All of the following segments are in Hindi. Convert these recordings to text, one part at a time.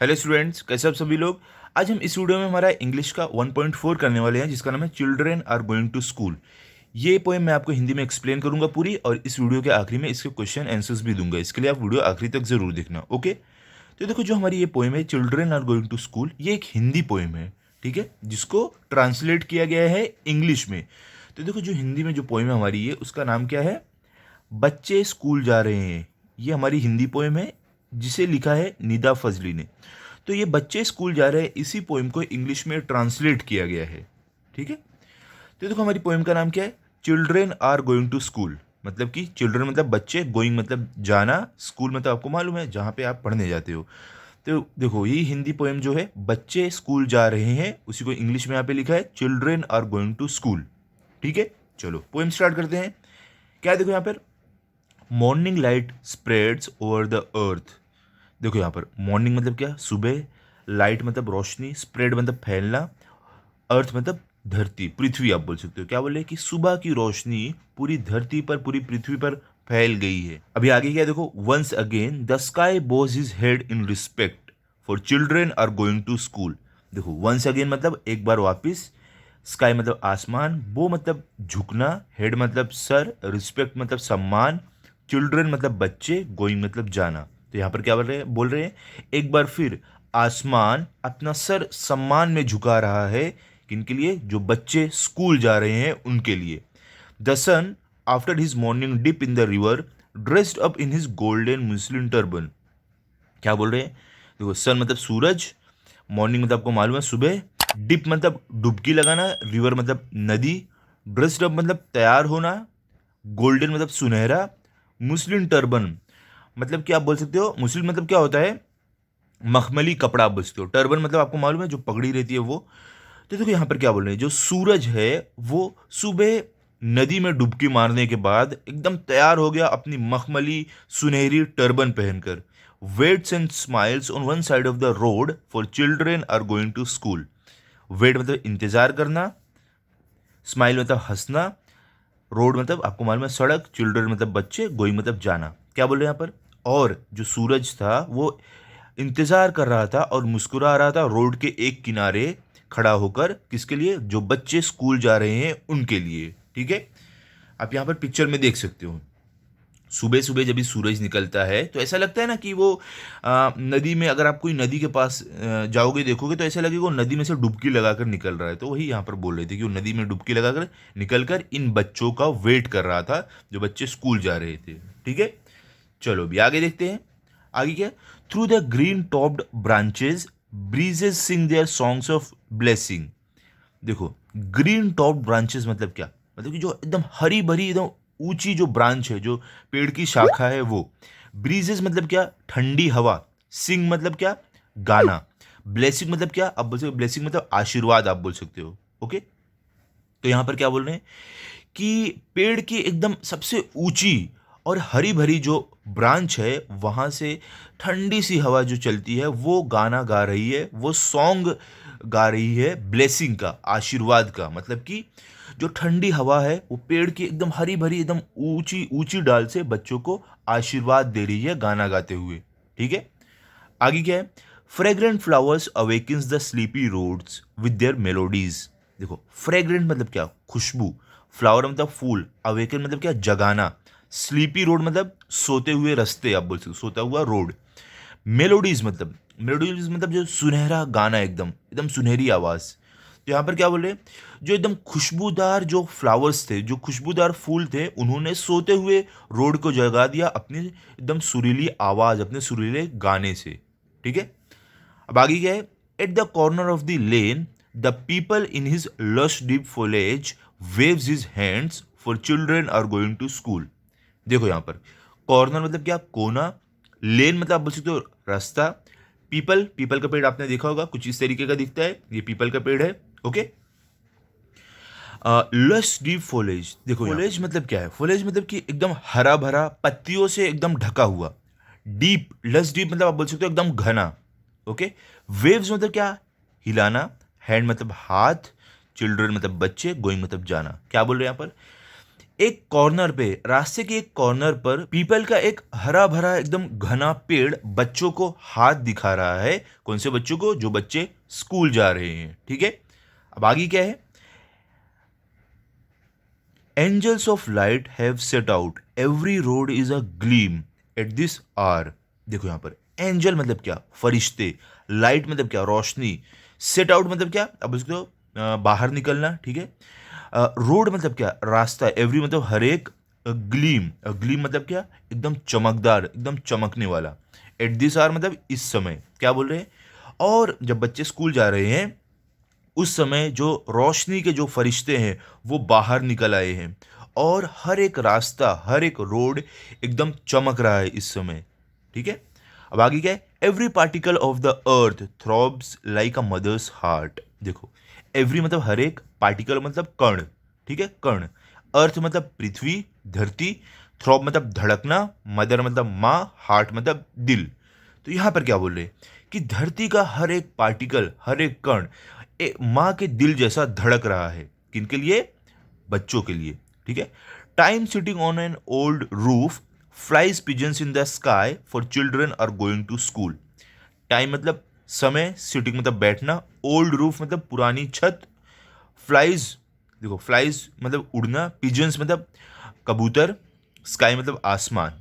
हेलो स्टूडेंट्स, कैसे आप सभी लोग। आज हम इस वीडियो में हमारा इंग्लिश का 1.4 करने वाले हैं, जिसका नाम है children are going to school. ये पोएम मैं आपको हिंदी में एक्सप्लेन करूंगा पूरी, और इस वीडियो के आखिरी में इसके क्वेश्चन आंसर्स भी दूंगा। इसके लिए आप वीडियो आखिरी तक जरूर देखना, ओके। तो देखो, जो हमारी ये पोएम है children are going to school, ये एक हिंदी पोएम है, ठीक है, जिसको ट्रांसलेट किया गया है इंग्लिश में। तो देखो, जो हिंदी में जो पोएम है हमारी, ये उसका नाम क्या है, बच्चे स्कूल जा रहे हैं। ये हमारी हिंदी पोएम है, जिसे लिखा है निदा फजली ने। तो ये बच्चे स्कूल जा रहे हैं, इसी पोएम को इंग्लिश में ट्रांसलेट किया गया है, ठीक है। तो देखो, हमारी पोएम का नाम क्या है, children are going to school. मतलब कि चिल्ड्रन मतलब बच्चे, गोइंग मतलब जाना, स्कूल मतलब आपको मालूम है जहाँ पे आप पढ़ने जाते हो। तो देखो, ये हिंदी पोएम जो है बच्चे स्कूल जा रहे हैं, उसी को इंग्लिश में यहाँ पे लिखा है children are going to school, ठीक है। चलो पोएम स्टार्ट करते हैं। क्या है, देखो यहाँ पर, morning light spreads over the अर्थ। देखो यहाँ पर मॉर्निंग मतलब क्या, सुबह, लाइट मतलब रोशनी, स्प्रेड मतलब फैलना, अर्थ मतलब धरती, पृथ्वी आप बोल सकते हो। क्या बोले कि सुबह की रोशनी पूरी धरती पर, पूरी पृथ्वी पर फैल गई है। अभी आगे क्या देखो, once again the sky bows his head in respect for children are going to school. देखो, वंस अगेन मतलब एक बार वापिस, स्काई मतलब आसमान, बो मतलब झुकना, हेड मतलब सर, रिस्पेक्ट मतलब सम्मान, चिल्ड्रन मतलब बच्चे, गोइंग मतलब जाना। तो यहाँ पर क्या बोल रहे हैं, एक बार फिर आसमान अपना सर सम्मान में झुका रहा है, किनके लिए, जो बच्चे स्कूल जा रहे हैं उनके लिए। The sun after his morning dip in the river dressed up in his golden muslin turban. क्या बोल रहे हैं, देखो, सन मतलब सूरज, मॉर्निंग मतलब आपको मालूम है सुबह, डिप मतलब डुबकी लगाना, रिवर मतलब नदी, ड्रेस्ड अप मतलब तैयार होना, गोल्डन मतलब सुनहरा, मुस्लिम टर्बन मतलब क्या आप बोल सकते हो, मुस्लिम मतलब क्या होता है, मखमली कपड़ा आप बोल सकते हो, टर्बन मतलब आपको मालूम है जो पगड़ी रहती है वो। तो देखो यहाँ पर क्या बोल रहे हैं, जो सूरज है वो सुबह नदी में डुबकी मारने के बाद एकदम तैयार हो गया अपनी मखमली सुनहरी टर्बन पहनकर। Waits and smiles on one side of the road for children are going to school. Wait मतलब इंतजार करना, स्माइल मतलब हंसना, रोड मतलब आपको मालूम है सड़क, चिल्ड्रन मतलब बच्चे, गोइंग मतलब जाना। क्या बोल रहे हैं यहाँ पर, और जो सूरज था वो इंतजार कर रहा था और मुस्कुरा रहा था रोड के एक किनारे खड़ा होकर, किसके लिए, जो बच्चे स्कूल जा रहे हैं उनके लिए, ठीक है। आप यहाँ पर पिक्चर में देख सकते हो, सुबह सुबह जब भी सूरज निकलता है तो ऐसा लगता है ना कि वो नदी में, अगर आप कोई नदी के पास जाओगे देखोगे तो ऐसा लगेगा वो नदी में से डुबकी लगाकर निकल रहा है। तो वही यहाँ पर बोल रहे थे कि वो नदी में डुबकी लगाकर निकल कर इन बच्चों का वेट कर रहा था, जो बच्चे स्कूल जा रहे थे, ठीक है। चलो अभी आगे देखते हैं। आगे क्या, through the green topped branches breezes sing their songs of blessing. देखो, ग्रीन टॉप ब्रांचेस मतलब क्या, मतलब कि जो एकदम हरी भरी, एकदम ऊंची जो ब्रांच है, जो पेड़ की शाखा है वो। ब्रीजेस मतलब क्या, ठंडी हवा। सिंग मतलब क्या, गाना। ब्लेसिंग मतलब क्या, आप बोल सकते हो, ब्लेसिंग मतलब आशीर्वाद आप बोल सकते हो, ओके। तो यहां पर क्या बोल रहे हैं कि पेड़ की एकदम सबसे ऊंची और हरी भरी जो ब्रांच है, वहां से ठंडी सी हवा जो चलती है वो गाना गा रही है, वो सॉन्ग गा रही है ब्लेसिंग का, आशीर्वाद का। मतलब कि जो ठंडी हवा है वो पेड़ की एकदम हरी भरी, एकदम ऊंची ऊंची डाल से बच्चों को आशीर्वाद दे रही है गाना गाते हुए, ठीक है। आगे क्या है, fragrant flowers awakens the sleepy roads with their melodies. देखो, फ्रेग्रेंट मतलब क्या, खुशबू, फ्लावर मतलब फूल, अवेकन मतलब क्या, जगाना, स्लीपी रोड मतलब सोते हुए रास्ते आप बोल सकते हो, सोता हुआ रोड। मेलोडीज मतलब जो सुनहरा गाना, एकदम एकदम सुनहरी आवाज़। तो यहाँ पर क्या बोल रहे हैं, जो एकदम खुशबूदार जो फ्लावर्स थे, जो खुशबूदार फूल थे, उन्होंने सोते हुए रोड को जगा दिया अपनी एकदम सुरीली आवाज़, अपने सुरीले गाने से, ठीक है। अब आगे क्या है, at the corner of the lane the peepal in his lush deep foliage waves his hands for children are going to school. देखो यहाँ पर कॉर्नर मतलब क्या, कोना, लेन मतलब आप बोल सकते हो रास्ता, पीपल, पीपल का पेड़ आपने देखा होगा, कुछ इस तरीके का दिखता है, ये पीपल का पेड़ है, ओके। लश डीप फॉलेज, देखो फॉलेज मतलब क्या है, फॉलेज मतलब कि एकदम हरा भरा, पत्तियों से एकदम ढका हुआ। डीप, लश डीप मतलब आप बोल सकते हो एकदम घना, ओके। वेव्स मतलब क्या, हिलाना, हैंड मतलब हाथ, चिल्ड्रन मतलब बच्चे, गोइंग मतलब जाना। क्या बोल रहे हैं यहाँ पर, एक कॉर्नर पे, रास्ते के एक कॉर्नर पर पीपल का एक हरा भरा एकदम घना पेड़ बच्चों को हाथ दिखा रहा है। कौन से बच्चों को? जो बच्चे स्कूल जा रहे हैं। ठीक है, अब आगे क्या है? Angels of light have set out, every road is a gleam at this hour. देखो यहां पर एंजल मतलब क्या? फरिश्ते। लाइट मतलब क्या? रोशनी। सेट आउट मतलब क्या? अब उसको बाहर निकलना। ठीक है, रोड मतलब क्या? रास्ता। एवरी मतलब हर एक। ग्लीम, ग्लीम मतलब क्या? एकदम चमकदार, एकदम चमकने वाला। एट दिस आवर मतलब इस समय। क्या बोल रहे हैं? और जब बच्चे स्कूल जा रहे हैं उस समय जो रोशनी के जो फरिश्ते हैं वो बाहर निकल आए हैं, और हर एक रास्ता, हर एक रोड एकदम चमक रहा है इस समय। ठीक है, अब आगे क्या है? Every particle of the earth throbs like a mother's heart. देखो, एवरी मतलब हर एक, पार्टिकल मतलब कण। ठीक है, कण। अर्थ मतलब पृथ्वी, धरती। थ्रॉब मतलब धड़कना, मदर मतलब माँ, हार्ट मतलब दिल। तो यहां पर क्या बोल रहे हैं कि धरती का हर एक पार्टिकल, हर एक कण माँ के दिल जैसा धड़क रहा है। किनके लिए? बच्चों के लिए। ठीक है, time sitting on an old roof flies pigeons in the sky for children are going to school. Time मतलब समय, सिटिंग मतलब बैठना, ओल्ड रूफ मतलब पुरानी छत, फ्लाइज, देखो फ्लाइज मतलब उड़ना, पिजन्स मतलब कबूतर, स्काई मतलब आसमान,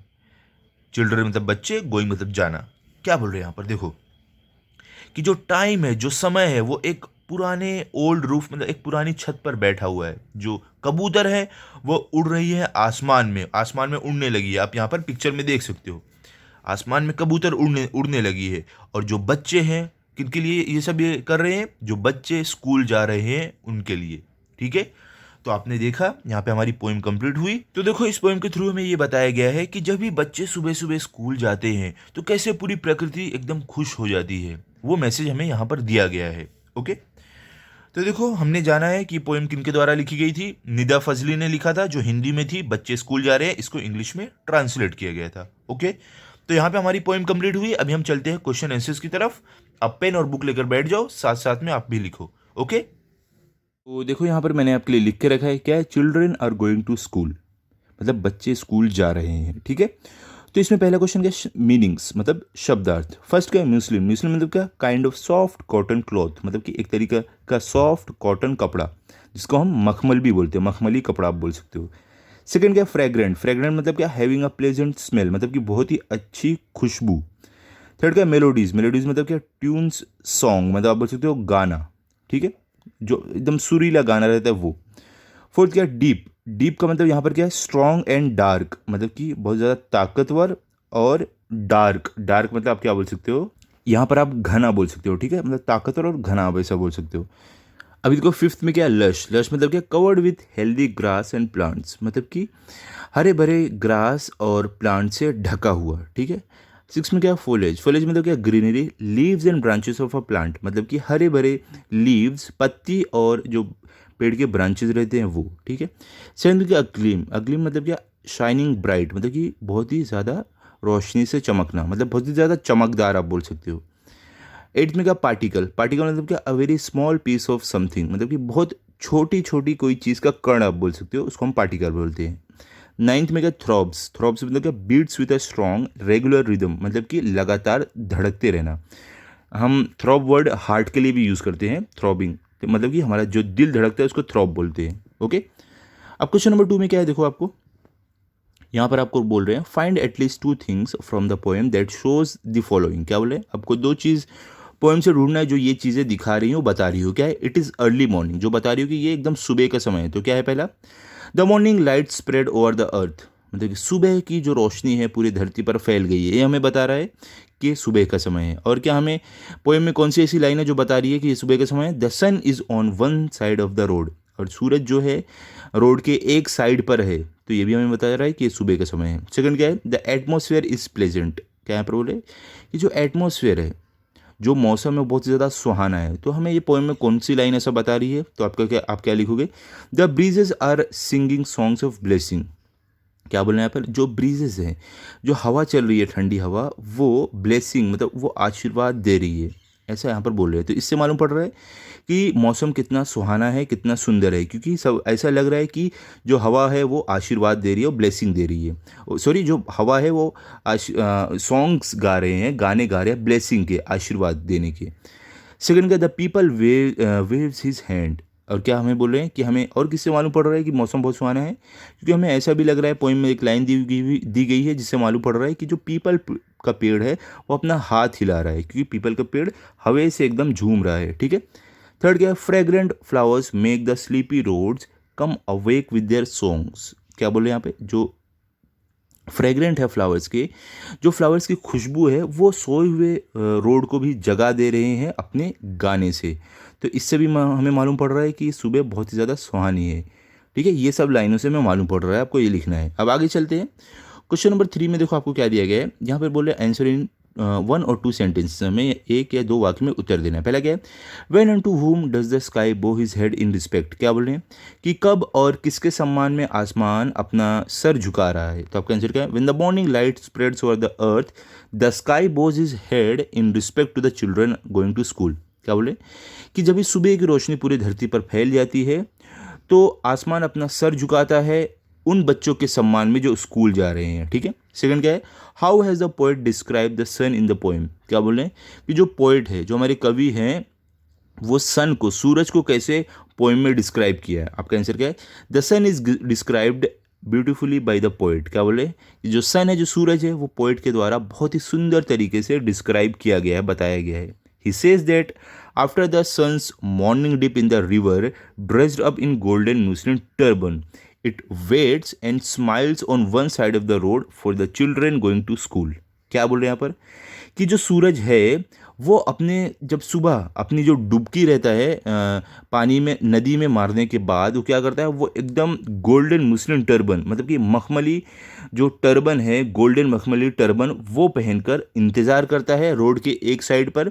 चिल्ड्रन मतलब बच्चे, गोइंग मतलब जाना। क्या बोल रहे हैं यहां पर? देखो कि जो टाइम है, जो समय है, वो एक पुराने ओल्ड रूफ मतलब एक पुरानी छत पर बैठा हुआ है। जो कबूतर है वो उड़ रही है आसमान में, आसमान में उड़ने लगी है। आप यहाँ पर पिक्चर में देख सकते हो, आसमान में कबूतर उड़ने उड़ने लगी है। और जो बच्चे हैं, किनके लिए ये सब ये कर रहे हैं? जो बच्चे स्कूल जा रहे हैं उनके लिए। ठीक है, तो आपने देखा यहाँ पे हमारी पोएम कंप्लीट हुई। तो देखो, इस पोएम के थ्रू हमें ये बताया गया है कि जब भी बच्चे सुबह सुबह स्कूल जाते हैं तो कैसे पूरी प्रकृति एकदम खुश हो जाती है। वो मैसेज हमें यहाँ पर दिया गया है। ओके, तो देखो हमने जाना है कि पोएम किनके द्वारा लिखी गई थी। निदा फजली ने लिखा था, जो हिंदी में थी। बच्चे स्कूल जा रहे हैं, इसको इंग्लिश में ट्रांसलेट किया गया था। ओके, तो यहाँ पे हमारी पोएम कंप्लीट हुई। अभी हम चलते हैं क्वेश्चन आंसर्स की तरफ। आप पेन और बुक लेकर बैठ जाओ, साथ साथ में आप भी लिखो। ओके, तो देखो यहाँ पर मैंने आपके लिए लिख के रखा है, क्या है? Children are going to school, मतलब बच्चे स्कूल जा रहे हैं। ठीक है, तो इसमें पहला क्वेश्चन क्या? मीनिंग्स मतलब शब्दार्थ। फर्स्ट क्या है? मुस्लिम। मुस्लिम मतलब क्या? Kind of soft cotton cloth, मतलब कि एक तरीका का सॉफ्ट कॉटन कपड़ा, जिसको हम मखमल भी बोलते हैं, मखमली कपड़ा आप बोल सकते हो। सेकंड क्या? फ्रेग्रेंट। फ्रेग्रेंट मतलब क्या? हैविंग अ प्लेजेंट स्मेल, मतलब कि बहुत ही अच्छी खुशबू। थर्ड क्या? मेलोडीज। मेलोडीज मतलब क्या? ट्यून्स, सॉन्ग, मतलब आप बोल सकते हो गाना। ठीक है, जो एकदम सुरीला गाना रहता है वो। फोर्थ क्या? डीप। डीप का मतलब यहाँ पर क्या है? स्ट्रॉन्ग एंड डार्क, मतलब कि बहुत ज़्यादा ताकतवर। और डार्क, डार्क मतलब आप क्या बोल सकते हो? यहाँ पर आप घना बोल सकते हो। ठीक है, मतलब ताकतवर और घना आप ऐसा बोल सकते हो। अभी देखो फिफ्थ में क्या है? लश। लश मतलब क्या? Covered with healthy grass and plants, मतलब कि हरे भरे ग्रास और प्लांट से ढका हुआ। ठीक है। सिक्स में क्या? फोलेज। फोलेज मतलब क्या? Greenery, leaves and branches of a plant, मतलब कि हरे भरे लीव्स, पत्ती और जो पेड़ के ब्रांचेस रहते हैं वो। ठीक है। सेवन क्या? अग्लीम। अग्लीम मतलब क्या? शाइनिंग ब्राइट, मतलब कि बहुत ही ज़्यादा रोशनी से चमकना, मतलब बहुत ही ज़्यादा चमकदार आप बोल सकते हो। एट्थ में क्या? पार्टिकल। पार्टिकल मतलब क्या? A very small piece of something, मतलब कि बहुत छोटी छोटी कोई चीज़ का कण आप बोल सकते हो, उसको हम पार्टिकल बोलते हैं। नाइन्थ में क्या? थ्रॉब्स। थ्रॉब्स मतलब क्या? Beats with a strong regular rhythm, मतलब कि लगातार धड़कते रहना। हम थ्रॉब वर्ड हार्ट के लिए भी यूज़ करते हैं, थ्रॉबिंग, तो मतलब कि हमारा जो दिल धड़कता है उसको थ्रॉब बोलते हैं। ओके। अब क्वेश्चन नंबर 2 में क्या है? देखो आपको यहाँ पर आपको बोल रहे हैं find at least two things from the poem that shows the following. क्या बोले? आपको दो चीज़ पोएम से ढूंढना है जो ये चीज़ें दिखा रही हो, बता रही हो। क्या है? इट इज़ अर्ली मॉर्निंग, जो बता रही हो कि ये एकदम सुबह का समय है। तो क्या है पहला? The morning light spread over the अर्थ, मतलब कि सुबह की जो रोशनी है पूरी धरती पर फैल गई है, ये हमें बता रहा है कि सुबह का समय है। और क्या हमें पोएम में कौन सी ऐसी लाइन है जो बता रही है कि ये सुबह का समय है? The sun is on one side of the road, और सूरज जो है रोड के एक साइड पर है, तो ये भी हमें बता रहा है कि ये सुबह का समय है। सेकंड क्या है? The atmosphere is pleasant. क्या यहाँ पर बोले कि जो एटमोसफेयर है, जो मौसम है, बहुत ज़्यादा सुहाना है। तो हमें ये पोएम में कौन सी लाइन ऐसा बता रही है? तो आपका क्या, आप क्या लिखोगे? The breezes are singing songs of blessing. क्या बोल रहे हैं यहाँ पर? जो ब्रीजेज हैं, जो हवा चल रही है, ठंडी हवा, वो ब्लेसिंग मतलब वो आशीर्वाद दे रही है। ऐसा यहाँ पर बोल रहे हैं। तो इससे मालूम पड़ रहा है कि मौसम कितना सुहाना है, कितना सुंदर है, क्योंकि सब ऐसा लग रहा है कि जो हवा है वो आशीर्वाद दे रही है और ब्लेसिंग दे रही है। सॉरी, जो हवा है वो सॉन्ग्स गा रहे हैं, गाने गा रहे हैं ब्लेसिंग के, आशीर्वाद देने के। सेकंड का the people waves his hand. और क्या हमें बोल रहे हैं कि हमें और किससे मालूम पड़ रहा है कि मौसम बहुत सुहाना है, क्योंकि हमें ऐसा भी लग रहा है, पोइम में एक लाइन दी गई है जिससे मालूम पड़ रहा है कि जो पीपल का पेड़ है वो अपना हाथ हिला रहा है, क्योंकि पीपल का पेड़ हवा से एकदम झूम रहा है। ठीक है। थर्ड क्या है, fragrant flowers make the sleepy roads come awake with their songs. क्या बोले यहाँ पे, जो फ्रेग्रेंट है फ्लावर्स के, जो फ्लावर्स की खुशबू है वो सोए हुए रोड को भी जगा दे रहे हैं अपने गाने से। तो इससे भी हमें मालूम पड़ रहा है कि सुबह बहुत ही ज़्यादा सुहानी है। ठीक है, ये सब लाइनों से हमें मालूम पड़ रहा है, आपको ये लिखना है। अब आगे चलते हैं। क्वेश्चन नंबर 3 में देखो आपको क्या दिया गया है। यहाँ पर बोले आंसर इन 1 और 2 सेंटेंस में, एक या 2 वाक्य में उत्तर देना है। पहला क्या है, when and to whom does the sky bow his head in respect. क्या बोल रहे हैं कि कब और किसके सम्मान में आसमान अपना सर झुका रहा है। तो आपका आंसर क्या है, when the morning light spreads over the earth the sky bows his head in respect to the children going to school. क्या बोले कि जब इस सुबह की रोशनी पूरी धरती पर फैल जाती है तो आसमान अपना सर झुकाता है उन बच्चों के सम्मान में जो स्कूल जा रहे हैं। ठीक है। सेकंड क्या है, how has the poet describe the sun in the poem. क्या बोल रहे हैं कि जो पोएट है, जो हमारे कवि हैं, वो सन को, सूरज को कैसे पोएम में डिस्क्राइब किया है। आपका आंसर क्या है, the sun is described beautifully by the poet. क्या बोले, जो सन है, जो सूरज है, वो पोएट के द्वारा बहुत ही सुंदर तरीके से डिस्क्राइब किया गया है, बताया गया है। He says that after the sun's morning dip in the river dressed up in golden muslin turban it waits and smiles on one side of the road for the children going to school। क्या बोल रहे हैं यहाँ पर कि जो सूरज है वो अपने, जब सुबह अपनी जो डुबकी रहता है पानी में, नदी में मारने के बाद वो क्या करता है, वो एकदम गोल्डन मुस्लिन टर्बन, मतलब कि मखमली जो टर्बन है, गोल्डन मखमली टर्बन, वो पहनकर इंतज़ार करता है रोड के एक साइड पर।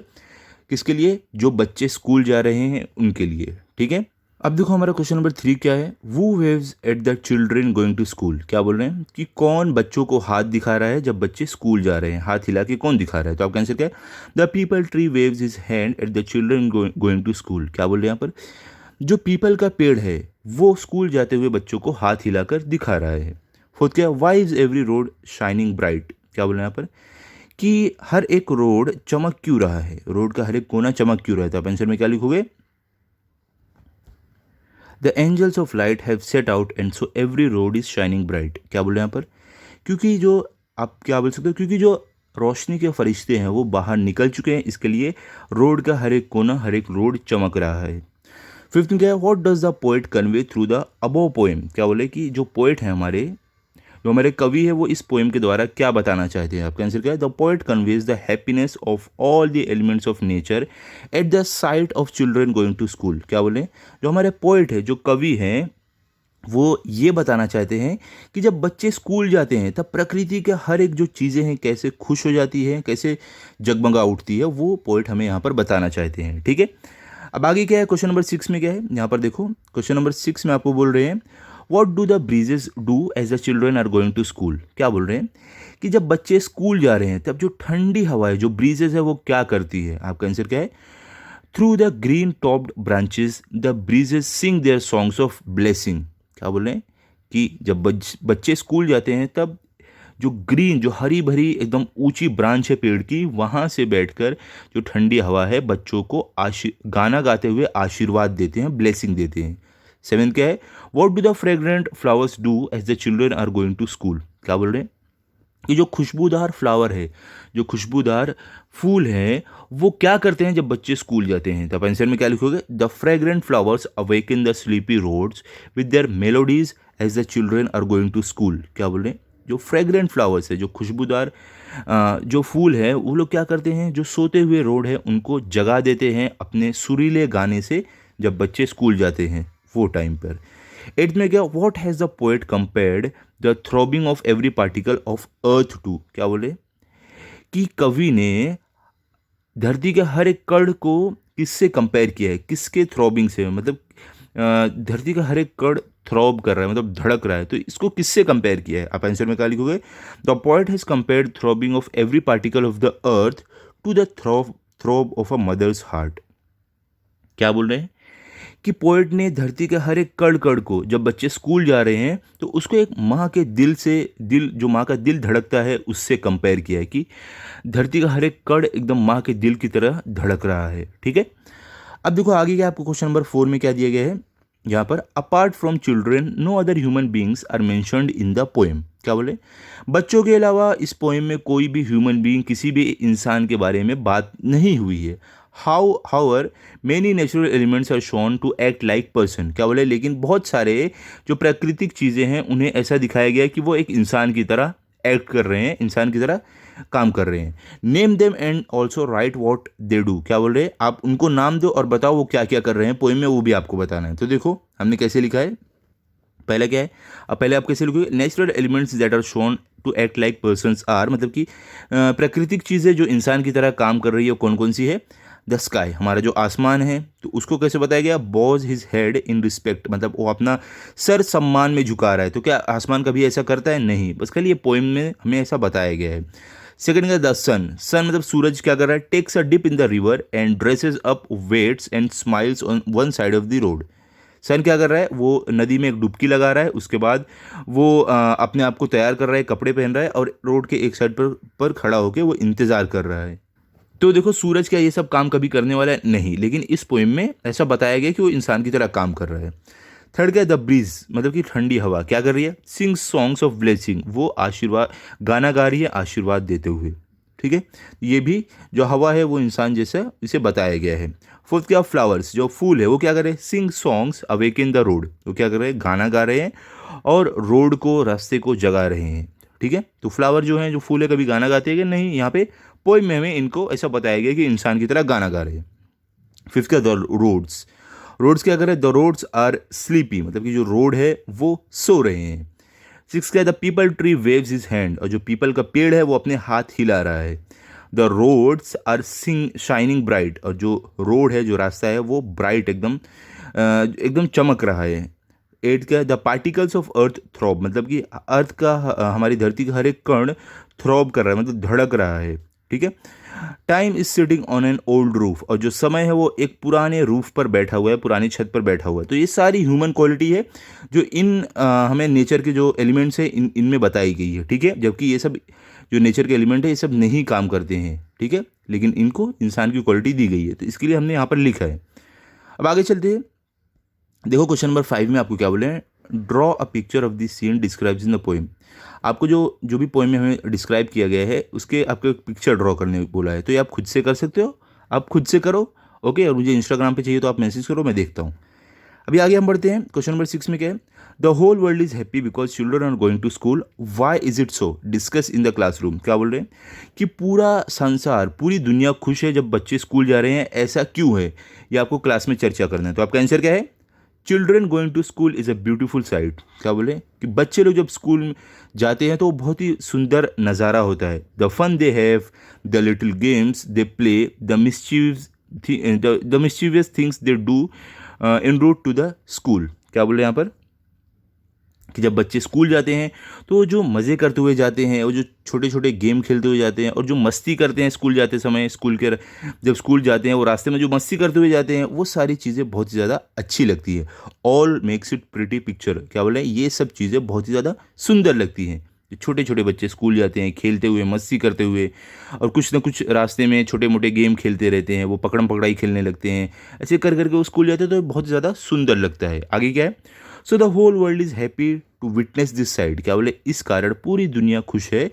किसके लिए, जो बच्चे स्कूल जा रहे हैं उनके लिए। ठीक है। अब देखो हमारा क्वेश्चन नंबर 3 क्या है, वो waves at the children going to school. क्या बोल रहे हैं कि कौन बच्चों को हाथ दिखा रहा है जब बच्चे स्कूल जा रहे हैं, हाथ हिला के कौन दिखा रहा है। तो आपका आंसर क्या है, the peepal tree waves his hand at the children going to school. क्या बोल रहे हैं यहाँ पर, जो पीपल का पेड़ है वो स्कूल जाते हुए बच्चों को हाथ हिलाकर दिखा रहा है। फोर्थ क्या है, why is every road shining bright. क्या बोल रहे हैं यहाँ पर कि हर एक रोड चमक क्यों रहा है, रोड का हर एक कोना चमक क्यों रहा है। तो आप आंसर में क्या लिखोगे, the angels of light have set out and so every road is shining bright. क्या बोल रहे हैं यहाँ पर, क्योंकि जो, आप क्या बोल सकते हो, क्योंकि जो रोशनी के फरिश्ते हैं वो बाहर निकल चुके हैं, इसके लिए रोड का हर एक कोना, हर एक रोड चमक रहा है। फिफ्थ में क्या है, what does the poet convey through the above poem. क्या बोले कि जो पोएट हैं हमारे, जो हमारे कवि है, वो इस पोएम के द्वारा क्या बताना चाहते हैं। आपका आंसर क्या है, the poet conveys the happiness of all the elements of nature at the sight of children going to school. क्या बोले, जो हमारे पोएट है, जो कवि हैं, वो ये बताना चाहते हैं कि जब बच्चे स्कूल जाते हैं तब प्रकृति के हर एक जो चीज़ें हैं कैसे खुश हो जाती है, कैसे जगमगा उठती है, वो पोएट हमें यहाँ पर बताना चाहते हैं। ठीक है। अब आगे क्या है, क्वेश्चन नंबर 6 में क्या है, यहाँ पर देखो क्वेश्चन नंबर 6 में आपको बोल रहे हैं, what do the breezes do as the children are going to school. क्या बोल रहे हैं कि जब बच्चे स्कूल जा रहे हैं तब जो ठंडी हवा है, जो ब्रीजेज है, वो क्या करती है। आपका आंसर क्या है, through the green topped branches the breezes sing their songs of blessing. क्या बोल रहे हैं कि जब बच्चे स्कूल जाते हैं तब जो ग्रीन, जो हरी भरी एकदम ऊंची ब्रांच है पेड़ की, वहाँ से बैठकर जो ठंडी हवा है बच्चों को गाना गाते हुए आशीर्वाद देते हैं, ब्लेसिंग देते हैं। सेवेंथ क्या है, what do the fragrant flowers do as the children are going to school. क्या बोल रहे हैं कि जो खुशबूदार फ्लावर है, जो खुशबूदार फूल है, वो क्या करते हैं जब बच्चे स्कूल जाते हैं। तो आप आंसर में क्या लिखोगे, the fragrant flowers awaken the sleepy roads with their melodies as the children are going to school. क्या बोल रहे हैं, जो फ्रेग्रेंट फ्लावर्स है, जो खुशबूदार जो फूल है, वो लोग क्या करते हैं, जो सोते हुए रोड है उनको जगा देते हैं अपने सुरीले गाने से जब बच्चे स्कूल जाते हैं वो टाइम पर। एट्थ में क्या, what has the poet compared the throbbing of every particle of earth to. क्या बोले कि कवि ने धरती के हर एक कण को किससे कंपेयर किया है, किसके थ्रॉबिंग से, मतलब धरती का हर एक कण थ्रॉब कर रहा है, मतलब धड़क रहा है, तो इसको किससे कंपेयर किया है। आप आंसर में क्या लिखोगे, the poet has compared throbbing of every particle of the earth to the throb of a mother's heart. क्या बोल रहे हैं कि पोएट ने धरती के हर एक कण कण को, जब बच्चे स्कूल जा रहे हैं तो उसको एक माँ के दिल से, दिल जो माँ का दिल धड़कता है उससे कंपेयर किया है कि धरती का हर एक कण एकदम माँ के दिल की तरह धड़क रहा है। ठीक है, अब देखो आगे क्या आपको क्वेश्चन नंबर 4 में क्या दिया गया है यहाँ पर, apart from children no other human beings are mentioned in the poem. क्या बोले, बच्चों के अलावा इस पोएम में कोई भी ह्यूमन बीइंग, किसी भी इंसान के बारे में बात नहीं हुई है। However many natural elements are shown to act like person. क्या बोले, लेकिन बहुत सारे जो प्राकृतिक चीज़ें हैं उन्हें ऐसा दिखाया गया है कि वो एक इंसान की तरह एक्ट कर रहे हैं, इंसान की तरह काम कर रहे हैं। Name them and also right what they do. क्या बोल रहे हैं, आप उनको नाम दो और बताओ वो क्या क्या कर रहे हैं पोएम में, वो भी आपको बताना है। तो देखो हमने कैसे लिखा है, पहला क्या है, अब पहले आप कैसे लिखोगे, natural elements that are shown to act like persons are, मतलब कि प्राकृतिक चीज़ें जो इंसान की तरह काम कर रही है कौन कौन सी है। द स्काई, हमारा जो आसमान है, तो उसको कैसे बताया गया, boughs his head in respect, मतलब वो अपना सर सम्मान में झुका रहा है। तो क्या आसमान कभी ऐसा करता है, नहीं, बस खाली ये पोएम में हमें ऐसा बताया गया है। सेकंड क्या, द सन, सन मतलब सूरज क्या कर रहा है, takes a dip in the river and dresses up waits and smiles on one side of the road. Sun क्या कर रहा है, वो नदी में एक डुबकी लगा रहा है, उसके बाद वो अपने आप को तैयार कर रहा है, कपड़े पहन रहा है और रोड के एक साइड पर खड़ा होकर वो इंतज़ार कर रहा है। तो देखो सूरज क्या ये सब काम कभी करने वाला है, नहीं, लेकिन इस पोएम में ऐसा बताया गया कि वो इंसान की तरह काम कर रहा है। थर्ड क्या, द ब्रीज, मतलब कि ठंडी हवा क्या कर रही है, सिंग सॉन्ग्स ऑफ ब्लेसिंग, वो आशीर्वाद, गाना गा रही है आशीर्वाद देते हुए। ठीक है, ये भी जो हवा है वो इंसान जैसा इसे बताया गया है। फोर्थ क्या, फ्लावर्स, जो फूल है वो क्या कर रहे हैं, sing songs awaken the road, वो क्या कर रहे हैं, गाना गा रहे हैं और रोड को, रास्ते को जगा रहे हैं। ठीक है, तो फ्लावर जो हैं, जो फूल है, कभी गाना गाते हैं कि नहीं, यहाँ पे पोएम में हमें इनको ऐसा बताया गया कि इंसान की तरह गाना गा रहे हैं। फिफ्थ क्या, द रोड्स, रोड्स क्या कर रहे हैं, द रोड्स आर स्लीपी, मतलब कि जो रोड है वो सो रहे हैं। सिक्स क्या, the peepal tree waves his hand, और जो पीपल का पेड़ है वो अपने हाथ हिला रहा है। The roads are shining bright, और जो रोड है, जो रास्ता है वो ब्राइट, एकदम एकदम चमक रहा है। एट क्या, the particles of earth throb, मतलब कि अर्थ का, हमारी धरती का हर एक कण थ्रॉब कर रहा है, मतलब धड़क रहा है। ठीक है, time is sitting on an old roof, और जो समय है वो एक पुराने रूफ पर बैठा हुआ है, पुरानी छत पर बैठा हुआ है। तो ये सारी ह्यूमन क्वालिटी है जो इन हमें नेचर के जो एलिमेंट्स हैं इनमें बताई गई है। ठीक है, जबकि ये सब जो नेचर के एलिमेंट है ये सब नहीं काम करते हैं। ठीक है, लेकिन इनको इंसान की क्वालिटी दी गई है, तो इसके लिए हमने यहाँ पर लिखा है। अब आगे चलते हैं, देखो क्वेश्चन नंबर 5 में आपको क्या बोले हैं, draw a picture of the scene describes in the poem. आपको जो भी पोएम में हमें डिस्क्राइब किया गया है उसके आपको एक पिक्चर ड्रॉ करने बोला है, तो ये आप खुद से कर सकते हो, आप खुद से करो। ओके, और मुझे इंस्टाग्राम पे चाहिए तो आप मैसेज करो, मैं देखता हूँ। अभी आगे हम बढ़ते हैं, क्वेश्चन नंबर 6 में क्या है, the whole world is happy because children are going to school, why is it so, discuss in the classroom. क्या बोल रहे हैं कि पूरा संसार, पूरी दुनिया खुश है जब बच्चे स्कूल जा रहे हैं, ऐसा क्यों है, ये आपको क्लास में चर्चा करना है। तो आपका आंसर क्या है, children going to school is a beautiful sight. क्या बोले कि बच्चे लोग जब स्कूल जाते हैं तो वो बहुत ही सुंदर नज़ारा होता है। The fun they have, the little games they play, the mischievous things they do in route to the school. क्या बोल रहे हैं यहाँ पर कि जब बच्चे स्कूल जाते हैं तो जो मज़े करते हुए जाते हैं, और जो छोटे छोटे गेम खेलते हुए जाते हैं, और जो मस्ती करते हैं स्कूल जाते समय, जब स्कूल जाते हैं वो रास्ते में जो मस्ती करते हुए जाते हैं, वो सारी चीज़ें बहुत ही ज़्यादा अच्छी लगती है। All makes it pretty picture. क्या बोले, ये सब चीज़ें बहुत ही ज़्यादा सुंदर लगती हैं। छोटे छोटे बच्चे स्कूल जाते हैं खेलते हुए, मस्ती करते हुए, और कुछ ना कुछ रास्ते में छोटे मोटे गेम खेलते रहते हैं, वो पकड़म पकड़ाई खेलने लगते हैं, ऐसे कर करके वो स्कूल जाते हैं तो बहुत ज़्यादा सुंदर लगता है। आगे क्या है, so the whole world is happy to witness this sight. क्या बोले, इस कारण पूरी दुनिया खुश है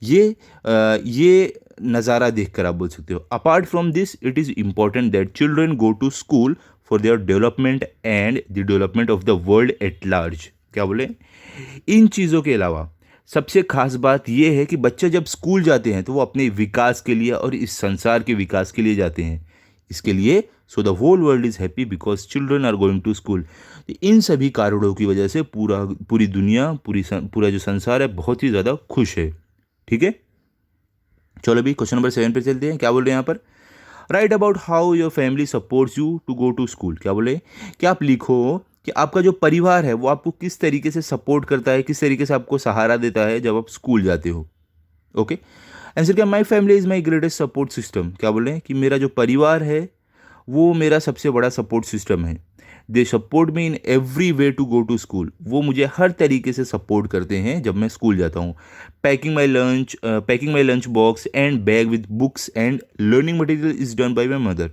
ये नज़ारा देखकर, आप बोल सकते हो। Apart from this it is important that children go to school for their development and the development of the world at large. क्या बोले, इन चीज़ों के अलावा सबसे खास बात यह है कि बच्चे जब स्कूल जाते हैं तो वो अपने विकास के लिए और इस संसार के विकास के लिए जाते हैं। इसके लिए so the whole world is happy because children are going to school. इन सभी कारणों की वजह से पूरी दुनिया, पूरा जो संसार है बहुत ही ज़्यादा खुश है। ठीक है, चलो अभी क्वेश्चन नंबर 7 पे चलते हैं। क्या बोल रहे हैं यहाँ पर, write about how your family supports you to go to school. क्या बोले कि आप लिखो कि आपका जो परिवार है वो आपको किस तरीके से सपोर्ट करता है, किस तरीके से आपको सहारा देता है जब आप स्कूल जाते हो। ओके, आंसर क्या, my family is my greatest support system. क्या बोल रहे हैं कि मेरा जो परिवार है वो मेरा सबसे बड़ा सपोर्ट सिस्टम है। They support me in every way to go to school. वो मुझे हर तरीके से सपोर्ट करते हैं जब मैं स्कूल जाता हूँ। Packing my lunch box and bag with books and learning material is done by my mother.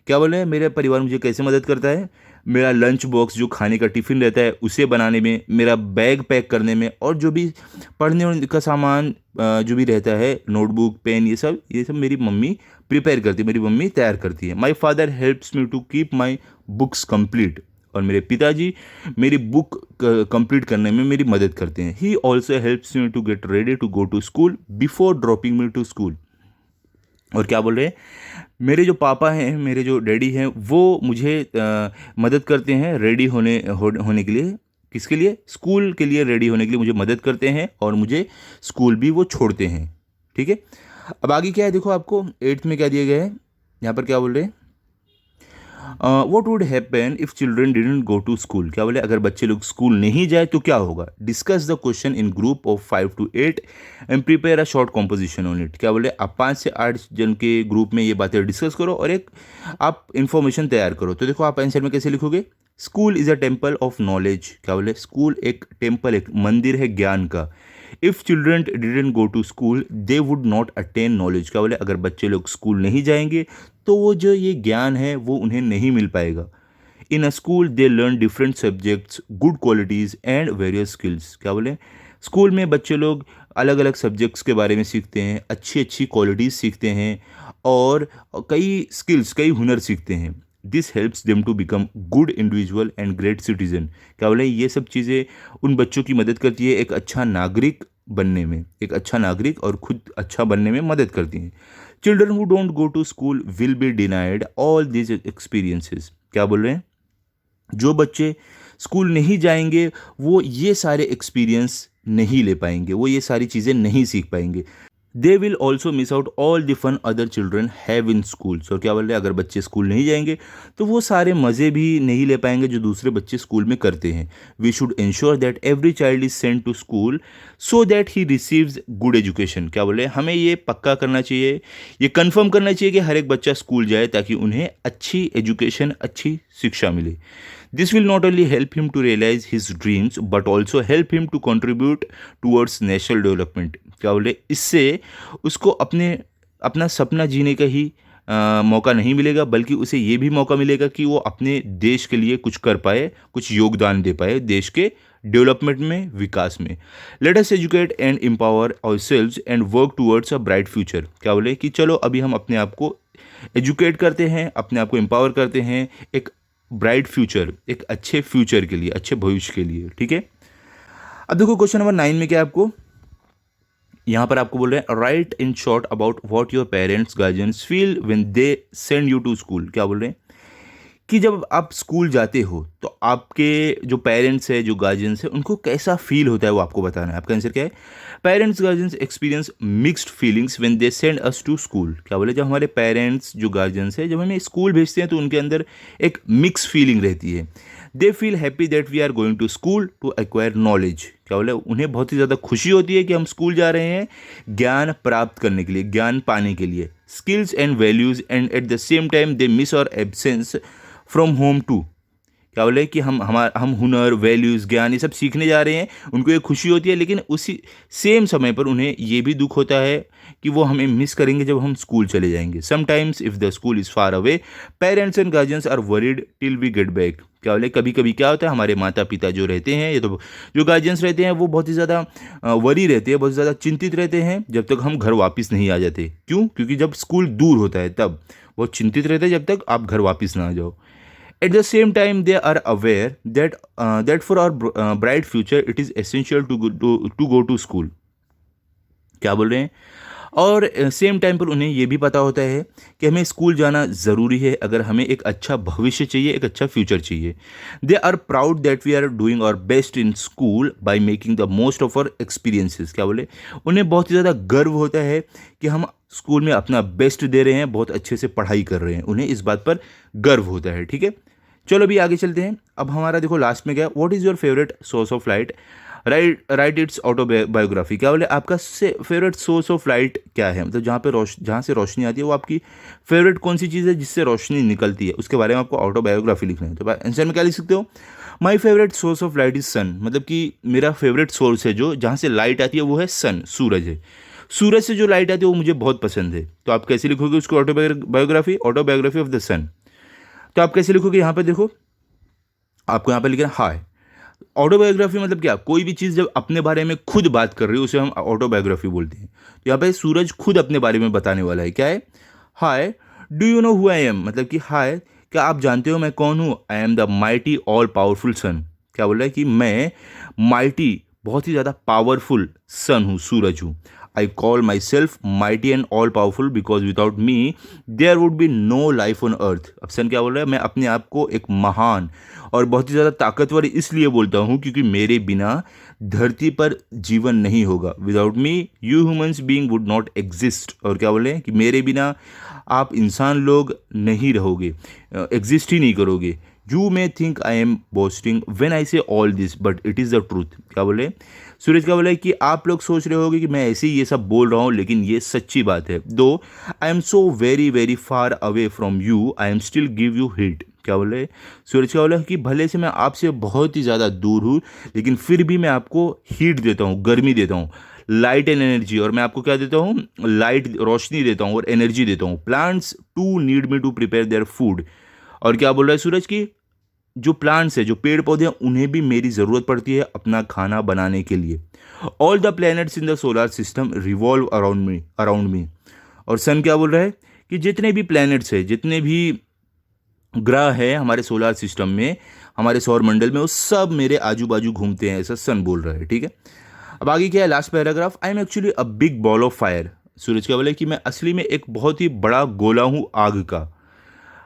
क्या बोले हैं, मेरा परिवार मुझे कैसे मदद करता है, मेरा लंच बॉक्स जो खाने का टिफ़िन रहता है उसे बनाने में, मेरा बैग पैक करने में, और जो भी पढ़ने का सामान जो भी रहता है, नोटबुक पेन, ये सब मेरी मम्मी प्रिपेयर करती है, मेरी मम्मी तैयार करती है। My father helps me to keep my books complete. और मेरे पिताजी मेरी बुक कंप्लीट करने में मेरी मदद करते हैं। He also helps me to get ready to go to school before dropping me to school. और क्या बोल रहे हैं, मेरे जो पापा हैं, मेरे जो डैडी हैं, वो मुझे मदद करते हैं रेडी होने के लिए। किसके लिए, स्कूल के लिए रेडी होने के लिए मुझे मदद करते हैं, और मुझे स्कूल भी वो छोड़ते हैं। ठीक है, अब आगे क्या है देखो, आपको 8th में क्या दिया गया है, यहाँ पर क्या बोल रहे हैं, what would happen if children didn't go to school. क्या बोले, अगर बच्चे लोग स्कूल नहीं जाए तो क्या होगा। Discuss the question in group of 5 to 8 and prepare a short composition on it. क्या बोले, आप 5 से 8 जन के ग्रुप में ये बातें डिस्कस करो और एक आप इन्फॉर्मेशन तैयार करो। तो देखो आप आंसर में कैसे लिखोगे, school is a temple of knowledge. क्या बोले, स्कूल एक टेम्पल, एक मंदिर है ज्ञान का। If children didn't go to school they would not attain knowledge. क्या बोले, अगर बच्चे लोग स्कूल नहीं जाएंगे तो वो जो ये ज्ञान है वो उन्हें नहीं मिल पाएगा। In a school they learn different subjects, good qualities and various skills. क्या बोले, स्कूल में बच्चे लोग अलग अलग सब्जेक्ट्स के बारे में सीखते हैं, अच्छी अच्छी क्वालिटीज़ सीखते हैं, और कई स्किल्स, कई हुनर सीखते हैं। This helps them to become good individual and great citizen. क्या बोले, ये सब चीज़ें उन बच्चों की मदद करती है एक अच्छा नागरिक बनने में, एक अच्छा नागरिक और खुद अच्छा बनने में मदद करती हैं। Children who don't go to school will be denied all this experiences. क्या बोल रहे हैं, जो बच्चे स्कूल नहीं जाएंगे वो ये सारे एक्सपीरियंस नहीं ले पाएंगे, वो ये सारी चीज़ें नहीं सीख पाएंगे। They will also miss out all the fun other children have in schools. और क्या बोल रहे हैं, अगर बच्चे स्कूल नहीं जाएंगे तो वो सारे मज़े भी नहीं ले पाएंगे जो दूसरे बच्चे स्कूल में करते हैं। We should ensure that every child is sent to school so that he receives good education. क्या बोले, हमें ये पक्का करना चाहिए, ये कन्फर्म करना चाहिए कि हर एक बच्चा स्कूल जाए ताकि उन्हें अच्छी एजुकेशन, अच्छी शिक्षा मिले। This will not only help him to realize his dreams but also help him to contribute towards national development। क्या बोले, इससे उसको अपना सपना जीने का ही मौका नहीं मिलेगा, बल्कि उसे ये भी मौका मिलेगा कि वो अपने देश के लिए कुछ कर पाए, कुछ योगदान दे पाए देश के डेवलपमेंट में, विकास में। Let us educate and empower ourselves and work towards a bright future. क्या बोले कि चलो अभी हम अपने आप को एजुकेट करते हैं, अपने आप को एम्पावर करते हैं एक ब्राइट फ्यूचर, एक अच्छे फ्यूचर के लिए, अच्छे भविष्य के लिए। ठीक है, अब देखो क्वेश्चन नंबर 9 में क्या आपको यहाँ पर आपको बोल रहे हैं, write in short about what your parents guardians feel when they send you to school. क्या बोल रहे हैं कि जब आप स्कूल जाते हो तो आपके जो पेरेंट्स है, जो गार्जियंस है, उनको कैसा फील होता है वो आपको बताना है। आपका आंसर क्या है, parents guardians experience mixed feelings when they send us to school. क्या बोले, जब हमारे पेरेंट्स जो गार्जियंस है, जब हमें स्कूल भेजते हैं तो उनके अंदर एक मिक्स फीलिंग रहती है। They feel happy that we are going to school to acquire knowledge. क्या बोले, उन्हें बहुत ही ज़्यादा खुशी होती है कि हम स्कूल जा रहे हैं ज्ञान प्राप्त करने के लिए, ज्ञान पाने के लिए, skills and values, and at the same time they miss और एब्सेंस फ्रॉम होम टू। क्या बोले कि हम हुनर, वैल्यूज़, ज्ञान ये सब सीखने जा रहे हैं, उनको ये खुशी होती है, लेकिन उसी सेम समय पर उन्हें ये भी दुख होता है कि वो हमें मिस करेंगे जब हम स्कूल चले जाएंगे। Sometimes if the school is far away parents and guardians are worried till we get back. क्या बोले, कभी कभी क्या होता है, हमारे माता पिता जो रहते हैं, ये तो जो गार्जियंस रहते हैं, वो बहुत ही ज़्यादा वरी रहते हैं, बहुत ज़्यादा चिंतित रहते हैं जब तक हम घर वापस नहीं आ जाते। क्यों, क्योंकि जब स्कूल दूर होता है तब वो चिंतित रहते हैं जब तक आप घर वापस ना आ जाओ। At the same time, they are aware that for our bright future, it is essential to go to school। क्या बोल रहे हैं, और सेम टाइम पर उन्हें ये भी पता होता है कि हमें स्कूल जाना ज़रूरी है अगर हमें एक अच्छा भविष्य चाहिए, एक अच्छा फ्यूचर चाहिए। They are proud that we are doing our best in school by making the most of our experiences. क्या बोले, उन्हें बहुत ही ज़्यादा गर्व होता है कि हम स्कूल में अपना बेस्ट दे रहे हैं, बहुत अच्छे से पढ़ाई कर रहे हैं, उन्हें इस बात पर गर्व होता है। ठीक है, चलो अभी आगे चलते हैं। अब हमारा देखो लास्ट में क्या, what is your favourite source of light. Right it's autobiography. क्या बोले आपका फेवरेट सोर्स ऑफ लाइट क्या है, मतलब जहाँ से रोशनी आती है वो आपकी फेवरेट कौन सी चीज़ है जिससे रोशनी निकलती है, उसके बारे में आपको ऑटोबायोग्राफी लिखना है। तो आंसर में क्या लिख सकते हो, my favourite source of light is sun, मतलब कि मेरा फेवरेट सोर्स है जो जहाँ से लाइट आती है वो है सन, सूरज है। सूरज से जो लाइट आती है वो मुझे बहुत पसंद है। तो आप कैसे लिखोगे उसको, ऑटोबायोग्राफी ऑफ द सन। तो आप कैसे लिखोगे, यहाँ पे देखो आपको यहाँ पे लिखना हाय। ऑटोबायोग्राफी मतलब क्या, कोई भी चीज़ जब अपने बारे में खुद बात कर रही है उसे हम ऑटोबायोग्राफी बोलते हैं। तो यहाँ पे सूरज खुद अपने बारे में बताने वाला है, क्या है, hi do you know who I am, मतलब कि हाय क्या आप जानते हो मैं कौन हूँ, I am the mighty all powerful sun. क्या बोल रहा है कि मैं माइटी बहुत ही ज़्यादा पावरफुल सन हूँ, सूरज हूँ। I call myself mighty and all powerful because without me there would be no life on earth. अब सन क्या बोल रहा है, मैं अपने आप को एक महान और बहुत ही ज़्यादा ताकतवर इसलिए बोलता हूँ क्योंकि मेरे बिना धरती पर जीवन नहीं होगा। Without me you humans being would not exist. और क्या बोले कि मेरे बिना आप इंसान लोग नहीं रहोगे, एग्जिस्ट ही नहीं करोगे। You may think I am boasting when I say all this but it is the truth. क्या बोले सूरज, क्या बोले कि आप लोग सोच रहे होगे कि मैं ऐसे ही ये सब बोल रहा हूँ लेकिन ये सच्ची बात है। दो I am so very very far away from you I am still give you hit. क्या बोले सूरज, क्या बोला कि भले से मैं आपसे बहुत ही ज़्यादा दूर हूँ लेकिन फिर भी मैं आपको हीट देता हूँ, गर्मी देता हूँ, लाइट एंड एनर्जी। और मैं आपको क्या देता हूँ, लाइट रोशनी देता हूँ और एनर्जी देता हूँ। Plants too need me to prepare their food. और क्या बोल रहा है सूरज की जो प्लांट्स है, जो पेड़ पौधे हैं, उन्हें भी मेरी ज़रूरत पड़ती है अपना खाना बनाने के लिए। All the planets in the solar system revolve around me. और सन क्या बोल रहा है कि जितने भी प्लैनेट्स है, जितने भी ग्रह है हमारे सोलर सिस्टम में, हमारे सौर मंडल में, वो सब मेरे आजू बाजू घूमते हैं, ऐसा सन बोल रहा है। ठीक है, अब आगे क्या है, last paragraph, I am actually a big ball of fire. सूरज क्या बोला कि मैं असली में एक बहुत ही बड़ा गोला हूँ आग का।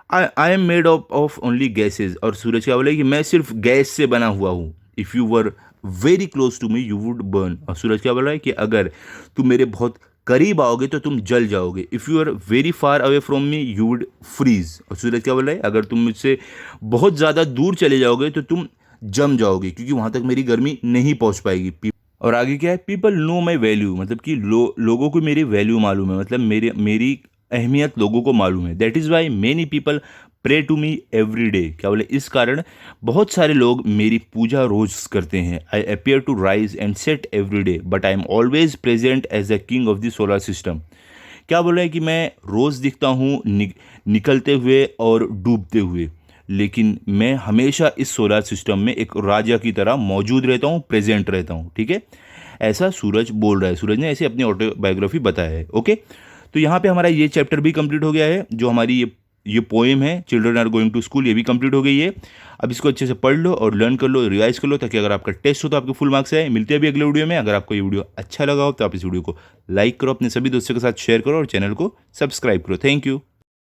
I am made of only gases. और सूरज क्या बोला कि मैं सिर्फ गैस से बना हुआ हूँ। If you were very close to me you would burn. और सूरज क्या बोला है कि अगर तुम मेरे बहुत करीब आओगे तो तुम जल जाओगे। If you are very far away from me you would freeze. और सूरज क्या बोला है, अगर तुम मुझसे बहुत ज़्यादा दूर चले जाओगे तो तुम जम जाओगे क्योंकि वहाँ तक मेरी गर्मी नहीं पहुँच पाएगी। और आगे क्या है, पीपल नो माई वैल्यू, मतलब कि लोगों को मेरी वैल्यू मालूम है, मतलब मेरी अहमियत लोगों को मालूम है। That is why many people pray to me every day. क्या बोले, इस कारण बहुत सारे लोग मेरी पूजा रोज करते हैं। I appear to rise and set every day but I am always present as the king of the solar system. क्या बोल रहा है कि मैं रोज़ दिखता हूँ निकलते हुए और डूबते हुए, लेकिन मैं हमेशा इस सोलर सिस्टम में एक राजा की तरह मौजूद रहता हूँ, प्रेजेंट रहता हूँ। ठीक है, ऐसा सूरज बोल रहा है। सूरज ने ऐसे अपनी ऑटोबायोग्राफी बताया है। ओके, तो यहाँ पे हमारा ये चैप्टर भी कंप्लीट हो गया है। जो हमारी ये पोएम है children are going to school, ये भी कंप्लीट हो गई है। अब इसको अच्छे से पढ़ लो और लर्न कर लो, रिवाइज कर लो, ताकि अगर आपका टेस्ट हो तो आपके फुल मार्क्स आए। मिलते हैं अभी अगले वीडियो में। अगर आपको ये वीडियो अच्छा लगा हो तो आप इस वीडियो को लाइक करो, अपने सभी दोस्तों के साथ शेयर करो और चैनल को सब्सक्राइब करो। Thank you.